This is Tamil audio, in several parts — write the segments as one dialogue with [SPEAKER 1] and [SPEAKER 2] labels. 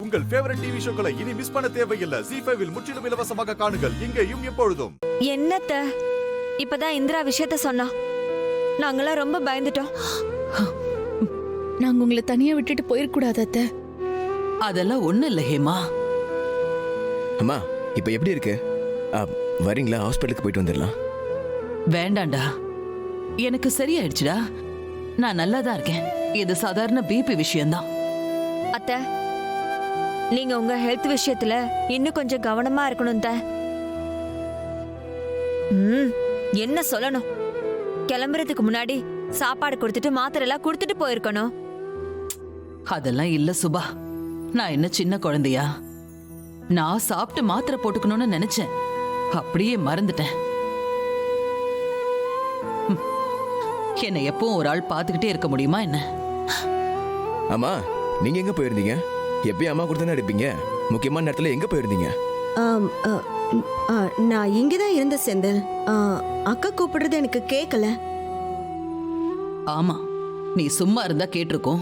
[SPEAKER 1] உங்கள் ஃபேவரட் டிவி ஷோக்களை இனி மிஸ் பண்ண தேவையில்லை. ZEE5 இல் முற்றிலும் இலவசமாக காணுங்கள். இங்கேயும் எப்பொழுதும்.
[SPEAKER 2] என்னத்த இப்பதான் இந்திரா விஷயத்த சொன்னா. நாங்களாம் ரொம்ப பயந்துட்டோம்.
[SPEAKER 3] நாங்க உங்களை தனியா விட்டுட்டு போயிடக்கூடாது அத்தை.
[SPEAKER 4] அதெல்லாம் ஒண்ணு இல்ல ஹேமா.
[SPEAKER 5] அம்மா இப்ப எப்படி இருக்கு? வரீங்களா? ஹாஸ்பிட்டலுக்கு போயிட்டு வந்துடலாம்.
[SPEAKER 4] வேண்டாண்டா, எனக்கு சரியாயிடுச்சுடா. நான் நல்லா தான் இருக்கேன். இது சாதாரண பிபி விஷயம்தான்.
[SPEAKER 2] அத்த, நீங்க உங்க ஹெல்த் விஷயத்துல இன்னும் கொஞ்சம் கவனமா இருக்கணும் த. என்ன சொல்லணும்? கிளம்புறதுக்கு முன்னாடி சாப்பாடு கொடுத்துட்டு மாத்திரை எல்லாம் கொடுத்துட்டு போயிருக்கணும்.
[SPEAKER 4] அதெல்லாம் இல்ல சுபா. நான் என்ன சின்ன குழந்தையா? நான் சாப்பிட்டு மாத்திரை போட்டுக்கணும்னு நினைச்சேன். அப்படியே மறந்துட்டேன். என்னை எப்பவும் ஒரு ஆள் பாத்துக்கிட்டே இருக்க முடியுமா என்ன?
[SPEAKER 5] அம்மா நீங்க எங்க போயிருந்தீங்க? எப்பயும் அம்மா கூட தானே இருப்பீங்க. முக்கியமான நேரத்துல எங்க போயிருந்தீங்க?
[SPEAKER 6] நான் இங்கதான் இருந்த செந்தில். அக்கா கூப்பிடுறது எனக்கு கேட்கல.
[SPEAKER 4] ஆமா, நீ சும்மா இருந்தா கேட்டிருக்கோம்.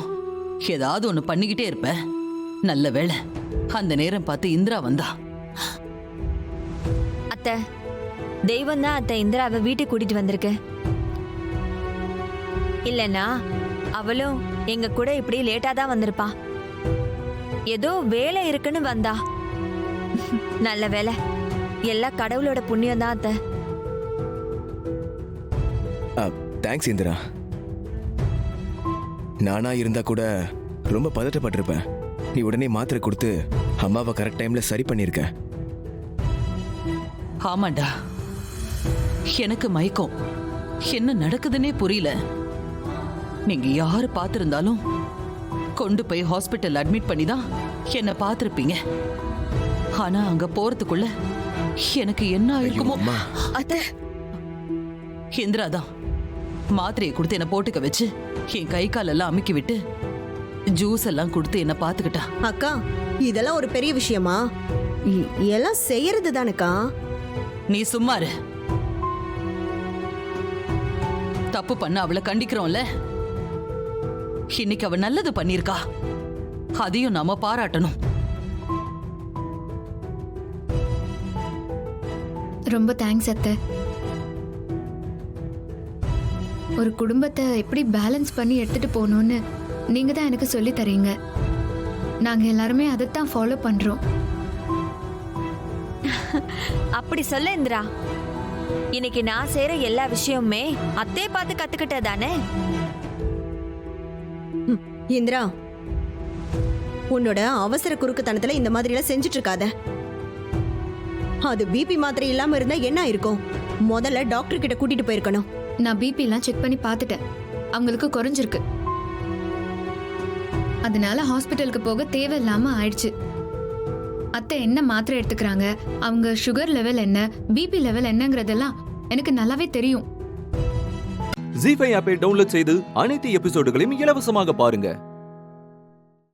[SPEAKER 4] ஏதாவது ஒண்ணு பண்ணிக்கிட்டே இருப்ப. நல்ல வேளை அந்த நேரம் பார்த்து இந்திரா வந்தா.
[SPEAKER 2] அத்த, தெய்வம் தான் அத்த இந்திராவை வீட்டுக்கு கூட்டிட்டு வந்திருக்கு. இல்லனா அவளும் எங்க கூட இப்படி லேட்டா தான் வந்திருப்பா. ஏதோ வேலை இருக்குன்னு வந்தா. நல்ல வேலை. எல்லாம் கடவுளோட புண்ணியம் தான் அத்த.
[SPEAKER 5] தேங்க்ஸ் இந்திரா. நானா இருந்தா கூட ரொம்ப பதட்டப்பட்டிருப்பேன். நீ உடனே மாத்திரை கொடுத்து அம்மாவை கரெக்ட் டைம்ல சரி பண்ணிருக்க.
[SPEAKER 4] ஆமாண்டா, எனக்கு மயக்கம். என்ன நடக்குதுன்னே புரியல. நீங்க யாரு பார்த்திருந்தாலும் கொண்டு போய் ஹாஸ்பிட்டல் அட்மிட் பண்ணி தான் என்ன பார்த்திருப்பீங்க. ஆனா அங்க போறதுக்குள்ள எனக்கு என்ன ஆயிருக்குமோ.
[SPEAKER 2] அத்த,
[SPEAKER 4] இந்திரா தான் மாத்திரையை கொடுத்து என்ன போட்டுக்க வச்சு என் கை காலெல்லாம் அமுக்கி விட்டு ஜூஸ் எல்லாம் கொடுத்து என்ன பாத்துக்கிட்டா.
[SPEAKER 6] அக்கா, இதெல்லாம் ஒரு பெரிய விஷயமா? எல்லாம் செய்யறது தானக்கா.
[SPEAKER 4] நீ சும்மாரு. தப்பு பண்ண அவளை கண்டிக்கிறோம்ல. இன்னைக்கு அவ நல்லது பண்ணிருக்கா. அதையும் நாம பாராட்டணும்.
[SPEAKER 3] ரொம்ப தேங்க்ஸ் அத்தை. ஒரு குடும்பத்தை எப்படி பேலன்ஸ் பண்ணி எடுத்துட்டு போகணும்னு நீங்க தான் எனக்கு சொல்லி தரீங்க. நாங்க எல்லாருமே அதைத்தான் ஃபாலோ பண்றோம்.
[SPEAKER 2] அப்படி சொல்ல இந்திரா. இன்னைக்கு நான் செய்யற எல்லா விஷயமுமே அத்தையை பார்த்து கத்துக்கிட்டதானே.
[SPEAKER 6] இந்திரா, உன்னோட அவசர குறுக்குத்தனத்துல இந்த மாதிரி எல்லாம் செஞ்சுட்டு இருக்காத. அது பிபி மாத்திரை இல்லாம இருந்தா என்ன இருக்கும்? முதல்ல டாக்டர் கிட்ட கூட்டிட்டு போயிருக்கணும்.
[SPEAKER 3] நான் பிபி எல்லாம் செக் பண்ணி பார்த்துட்டேன். அவங்களுக்கு குறைஞ்சிருக்கு. அதனால ஹாஸ்பிட்டலுக்கு போக தேவையில்லாம ஆயிடுச்சு. அத்தை என்ன மாத்திரை எடுத்துக்கிறாங்க, அவங்க சுகர் லெவல் என்ன, பிபி லெவல் என்னங்கறதெல்லாம் எனக்கு நல்லாவே தெரியும்.
[SPEAKER 7] ZEE5 ஆப்பை டவுன்லோட் செய்து அனைத்து எபிசோடுகளையும் இலவசமாக பாருங்க.